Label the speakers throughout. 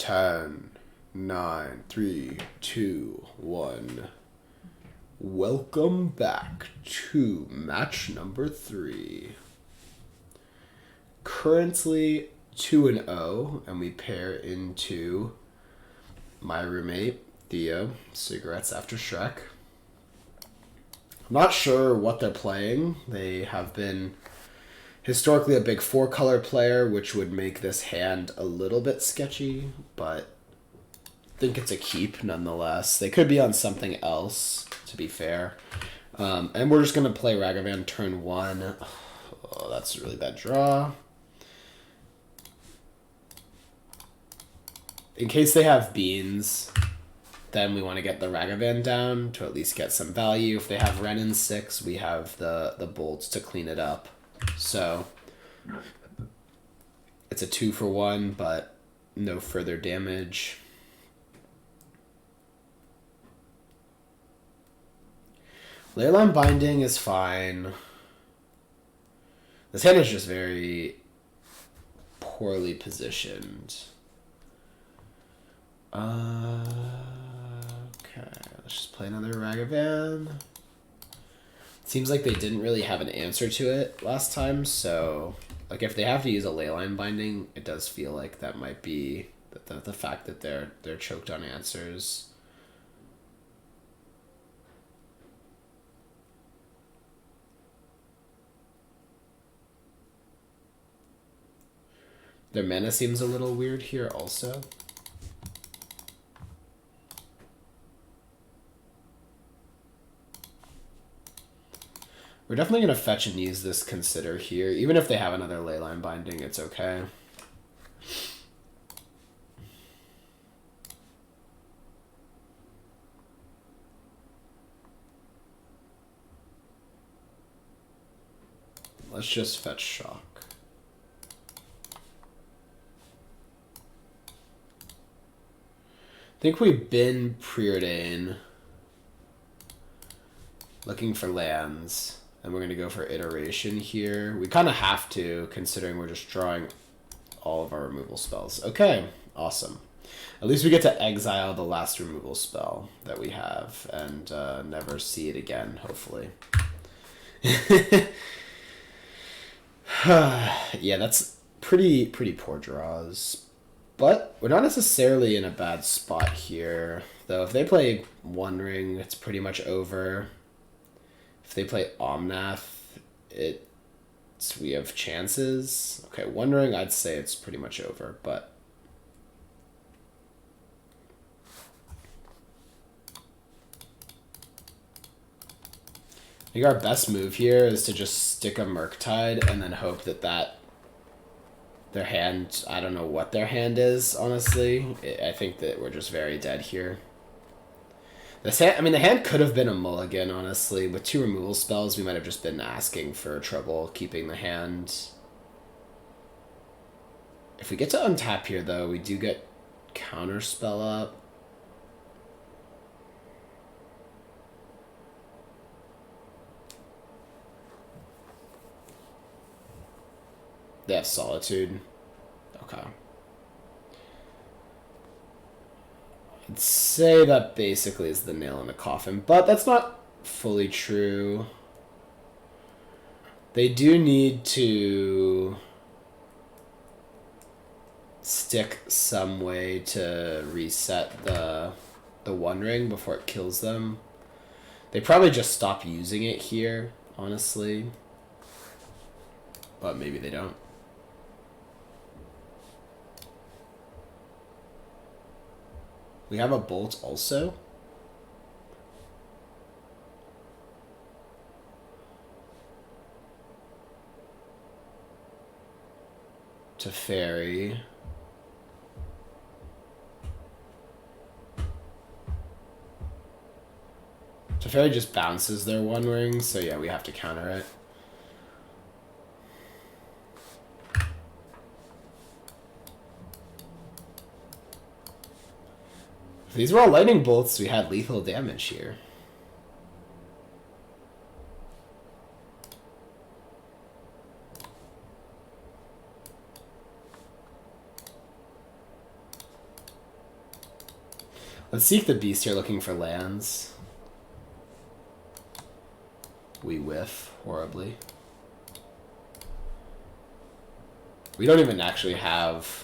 Speaker 1: 10, 9, 3, 2, 1. Welcome back to match number 3. Currently 2-0, and we pair into my roommate, Theo, Cigarettes After Shrek. I'm not sure what they're playing. They have been historically a big 4-color player, which would make this hand a little bit sketchy, but I think it's a keep nonetheless. They could be on something else, to be fair. And we're just going to play Ragavan turn 1. Oh, that's a really bad draw. In case they have beans, then we want to get the Ragavan down to at least get some value. If they have Ren in 6, we have the bolts to clean it up. So it's a 2-for-1, but no further damage. Leyline Binding is fine. This hand is just very poorly positioned. Okay, let's just play another Ragavan. Seems like they didn't really have an answer to it last time, so like if they have to use a Leyline Binding, it does feel like that might be the fact that they're choked on answers. Their mana seems a little weird here also. We're definitely going to fetch and use this Consider here. Even if they have another Leyline Binding, it's okay. Let's just fetch Shock. I think we've been preordained looking for lands. And we're going to go for Iteration here. We kind of have to, considering we're just drawing all of our removal spells. Okay, awesome. At least we get to exile the last removal spell that we have and never see it again, hopefully. Yeah, that's pretty poor draws. But we're not necessarily in a bad spot here. Though if they play One Ring, it's pretty much over. If they play Omnath, we have chances. Okay, One Ring, I'd say it's pretty much over, but I think our best move here is to just stick a Murktide and then hope that their hand, I don't know what their hand is, honestly. I think that we're just very dead here. The hand could have been a mulligan, honestly. With 2 removal spells, we might have just been asking for trouble keeping the hand. If we get to untap here, though, we do get Counterspell up. They have Solitude. Okay. I'd say that basically is the nail in the coffin, but that's not fully true. They do need to stick some way to reset the One Ring before it kills them. They probably just stop using it here, honestly. But maybe they don't. We have a bolt also. Teferi. Teferi just bounces their One Ring, so yeah, we have to counter it. If these were all lightning bolts, we had lethal damage here. Let's seek the beast here looking for lands. We whiff horribly. We don't even actually have...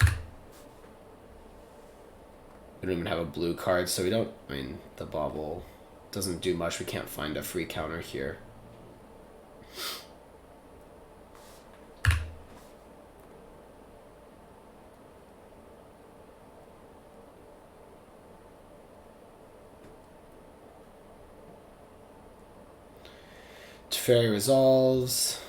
Speaker 1: We don't even have a blue card, so we don't... I mean, the bauble doesn't do much. We can't find a free counter here. Teferi resolves.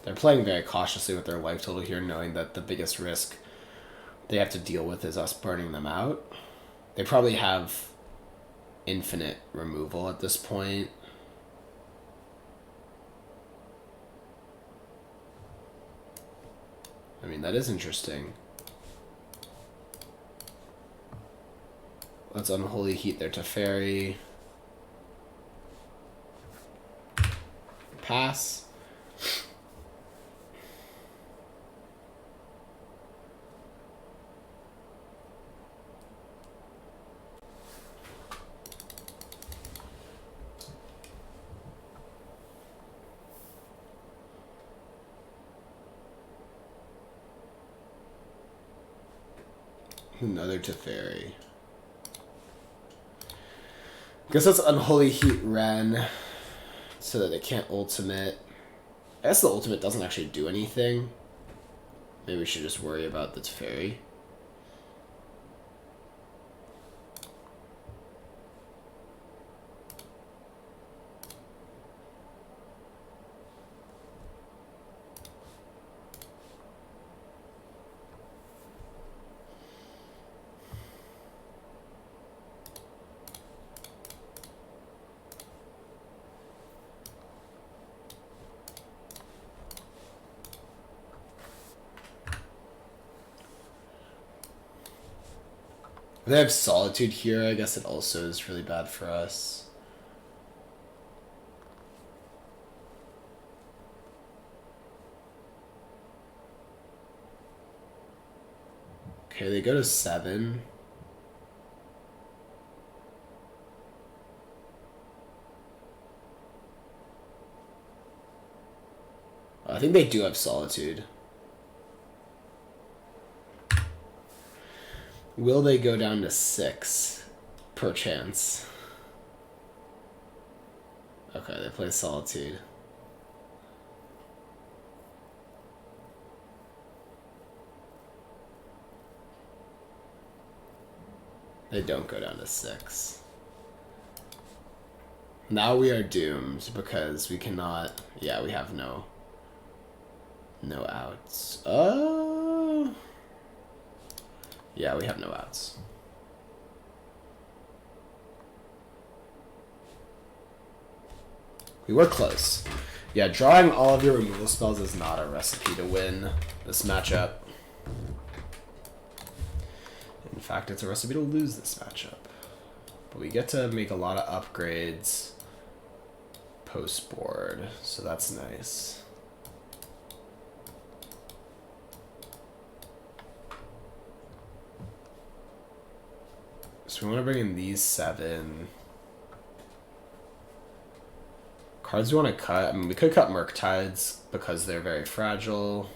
Speaker 1: They're playing very cautiously with their life total here, knowing that the biggest risk they have to deal with is us burning them out. They probably have infinite removal at this point. I mean, that is interesting. Let's Unholy Heat their Teferi. Pass. Another Teferi. Guess let's Unholy Heat Ren so that they can't ultimate. I guess the ultimate doesn't actually do anything. Maybe we should just worry about the Teferi. If they have Solitude here, I guess it also is really bad for us. Okay, they go to 7. I think they do have Solitude. Will they go down to 6, perchance? Okay, they play Solitude. They don't go down to 6. Now we are doomed because we cannot... Yeah, we have no outs. Oh... Yeah, we have no outs. We were close. Yeah, drawing all of your removal spells is not a recipe to win this matchup. In fact, it's a recipe to lose this matchup. But we get to make a lot of upgrades post-board, so that's nice. So we want to bring in these 7. Cards we want to cut. I mean, we could cut Murktides because they're very fragile.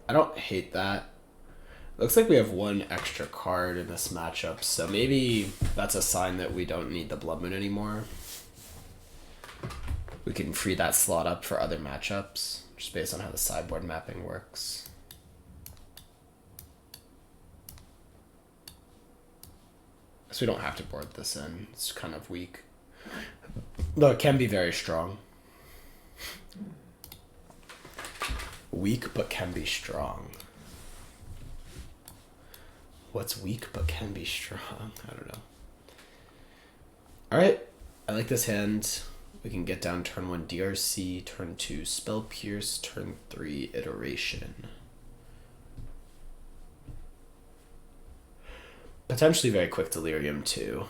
Speaker 1: I don't hate that. Looks like we have 1 extra card in this matchup, so maybe that's a sign that we don't need the Blood Moon anymore. We can free that slot up for other matchups, just based on how the sideboard mapping works. So we don't have to board this in. It's kind of weak. Though it can be very strong. Weak but can be strong. What's weak but can be strong? I don't know. Alright. I like this hand. We can get down turn 1 DRC, turn 2 Spell Pierce, turn 3 Iteration. Potentially very quick Delirium too.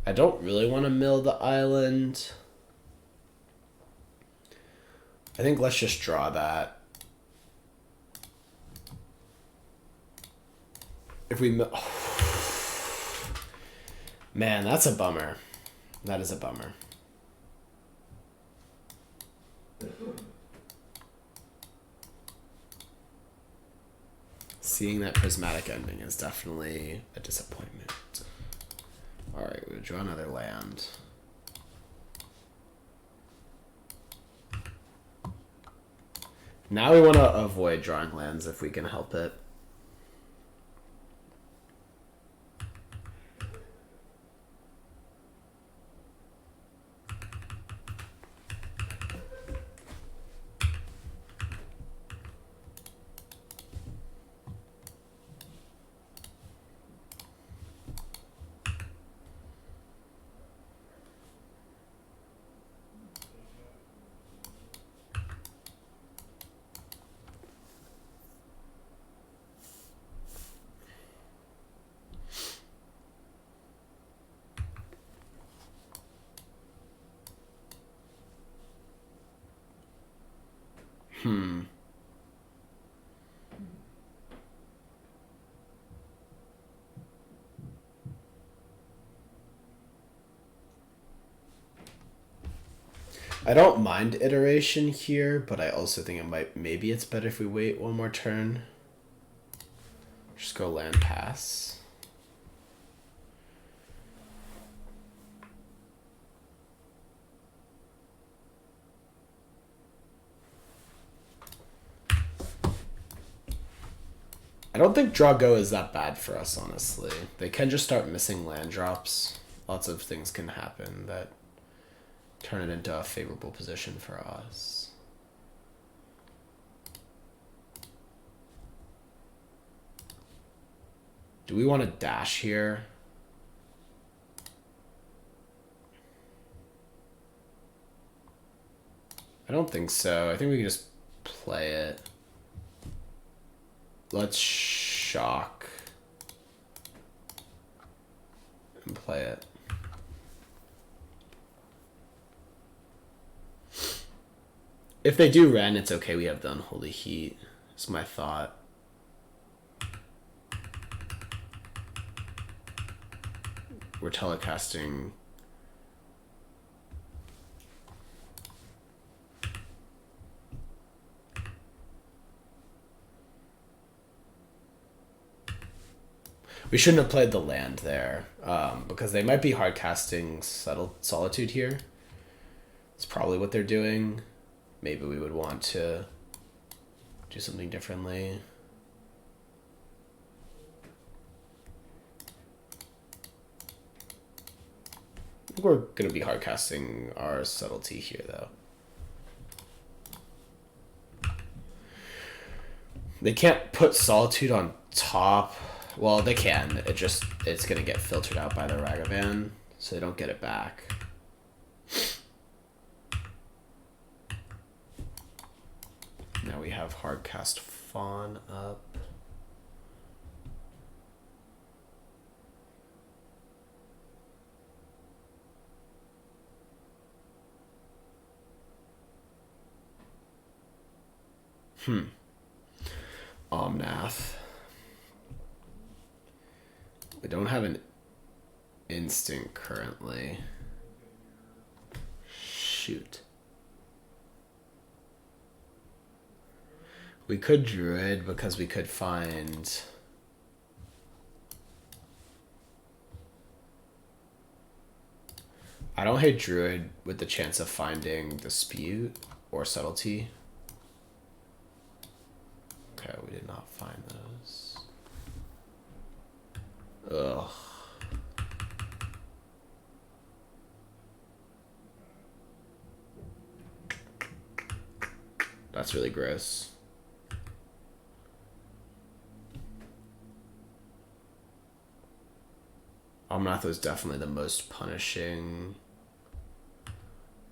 Speaker 1: I don't really want to mill the island. I think let's just draw that. If we mill... Man, that's a bummer. That is a bummer. Seeing that prismatic ending is definitely a disappointment. Alright, we'll draw another land. Now we want to avoid drawing lands if we can help it. I don't mind iteration here, but I also think maybe it's better if we wait one more turn. Just go land pass. I don't think draw go is that bad for us, honestly. They can just start missing land drops. Lots of things can happen that turn it into a favorable position for us. Do we want to dash here? I don't think so. I think we can just play it. Let's shock and play it. If they do Ren, it's okay. We have the Unholy Heat. It's my thought. We're telecasting. We shouldn't have played the land there, because they might be hard casting Solitude here. It's probably what they're doing. Maybe we would want to do something differently. I think we're going to be hard casting our Subtlety here, though. They can't put Solitude on top. Well, they can. It's going to get filtered out by the Ragavan, so they don't get it back. Now we have hardcast Fawn up. Omnath. We don't have an instant currently. Shoot. We could Druid because we could find... I don't hate Druid with the chance of finding Dispute or Subtlety. Okay, we did not find those. Ugh. That's really gross. Omnath was definitely the most punishing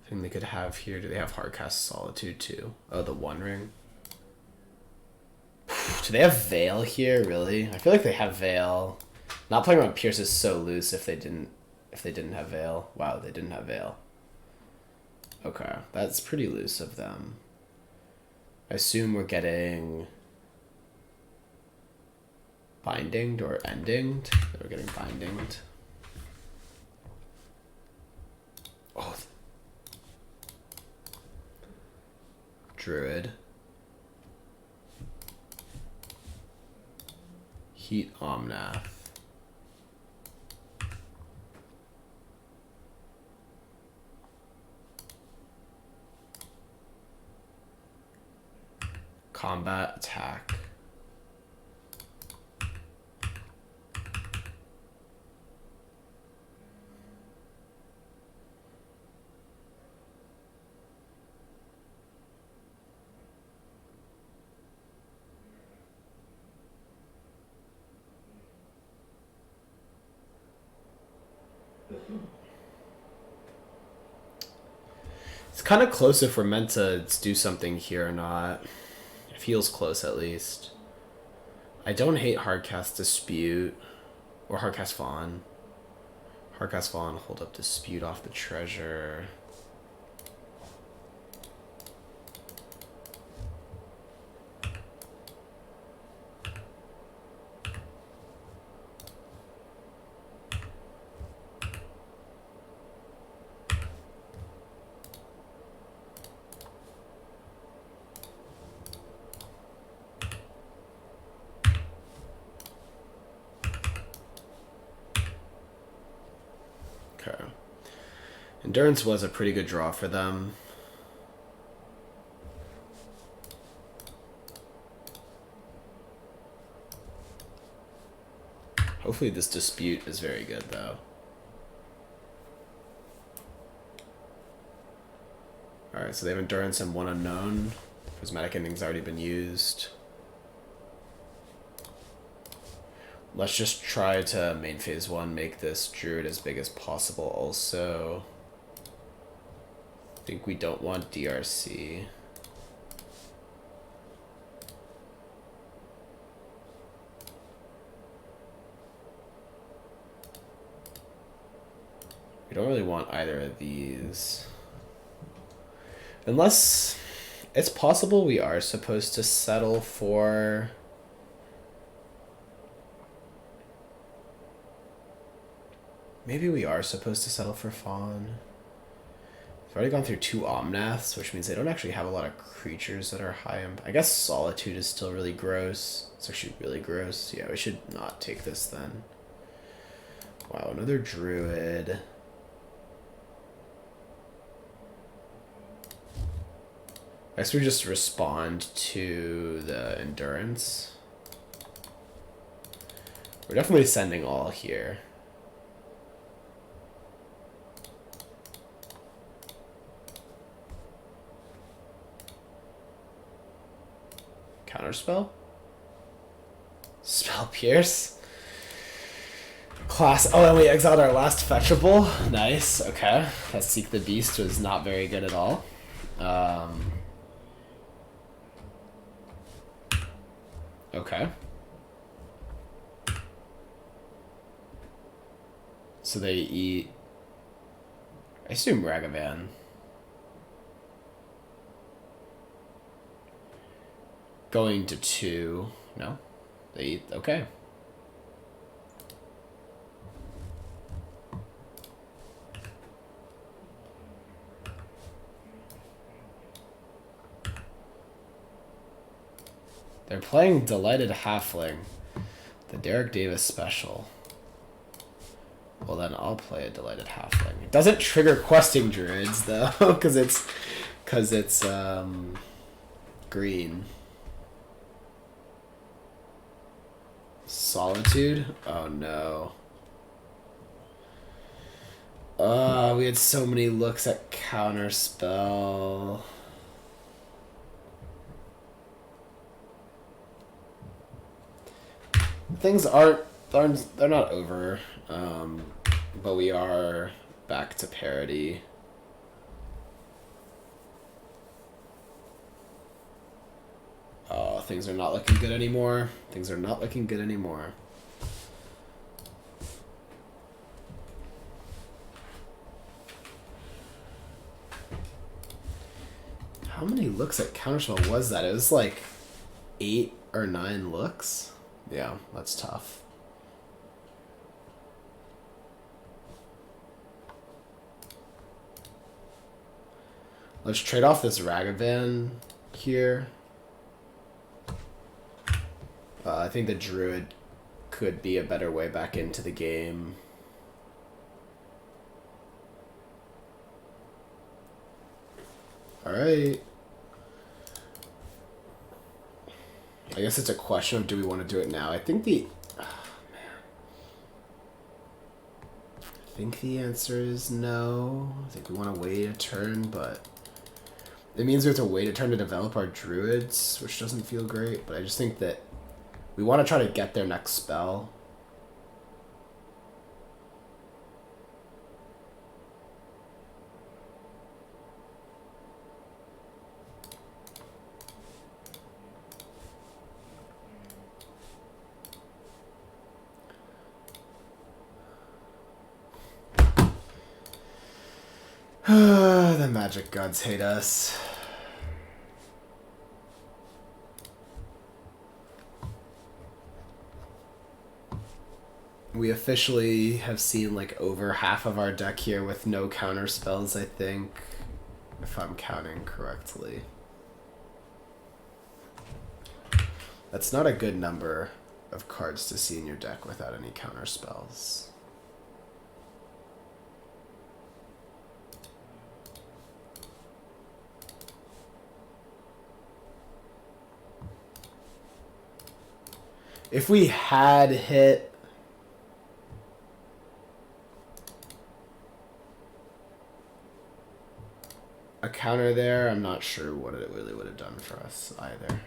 Speaker 1: thing they could have here. Do they have Hardcast Solitude too? Oh, the One Ring. Do they have Veil here? Really? I feel like they have Veil. Not playing around Pierce is so loose if they didn't have Veil. Wow, they didn't have Veil. Okay, that's pretty loose of them. I assume we're getting bindinged or endinged. We're getting bindinged. Oh. Druid. Heat Omnath. Combat attack. It's kind of close if we're meant to do something here or not. It feels close at least. I don't hate Hardcast Dispute or Hardcast Fawn. Hardcast Fawn, hold up Dispute off the treasure. Okay. Endurance was a pretty good draw for them. Hopefully this Dispute is very good though. Alright, so they have Endurance and one Unknown. Prismatic Ending's already been used. Let's just try to main phase 1, make this Druid as big as possible also. I think we don't want DRC. We don't really want either of these. Unless it's possible we are supposed to settle for... Maybe we are supposed to settle for Fawn. We've already gone through 2 Omnaths, which means they don't actually have a lot of creatures that are high. I guess Solitude is still really gross. It's actually really gross. Yeah, we should not take this then. Wow, another Druid. I guess we just respond to the Endurance. We're definitely sending all here. Counterspell? Spell Pierce? Class. Oh, and we exiled our last fetchable. Nice. Okay. That Seek the Beast was not very good at all. Okay. So they eat... I assume Ragavan. Going to 2. No? They eat... Okay. They're playing Delighted Halfling. The Derek Davis special. Well, then I'll play a Delighted Halfling. It doesn't trigger questing druids, though, because it's green. Solitude? Oh, no. We had so many looks at Counterspell. Things they're not over, but we are back to parity. Oh, things are not looking good anymore. Things are not looking good anymore. How many looks at Counterspell was that? It was like 8 or 9 looks. Yeah, that's tough. Let's trade off this Ragavan here. I think the Druid could be a better way back into the game. Alright. I guess it's a question of do we want to do it now. I think the answer is no. I think we want to wait a turn, but it means we have to wait a turn to develop our druids, which doesn't feel great, but I just think that we want to try to get their next spell. The magic gods hate us. We officially have seen like over half of our deck here with no counter spells, I think, if I'm counting correctly. That's not a good number of cards to see in your deck without any counter spells. If we had hit a counter there, I'm not sure what it really would have done for us either.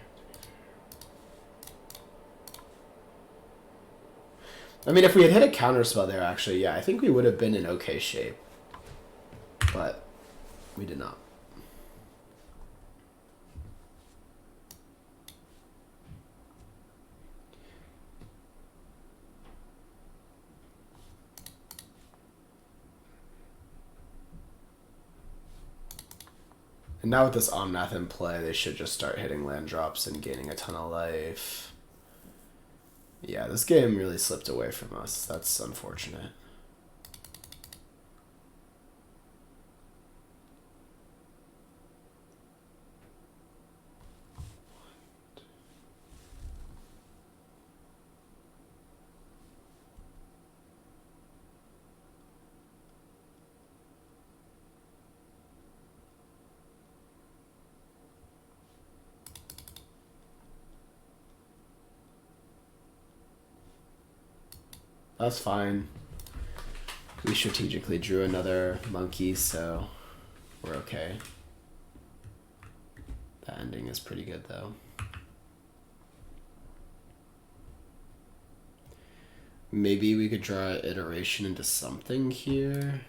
Speaker 1: I mean, if we had hit a counter spell there, actually, yeah, I think we would have been in okay shape. But we did not. And now with this Omnath in play, they should just start hitting land drops and gaining a ton of life. Yeah, this game really slipped away from us. That's unfortunate. That's fine. We strategically drew another monkey, so we're okay. The ending is pretty good, though. Maybe we could draw an iteration into something here.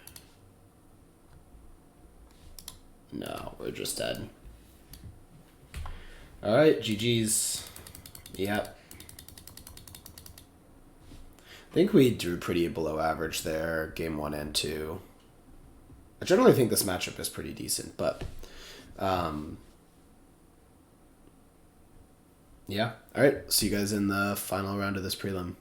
Speaker 1: No, we're just dead. Alright, GG's. Yep. I think we drew pretty below average there, game 1 and 2. I generally think this matchup is pretty decent, but yeah. All right, see you guys in the final round of this prelim.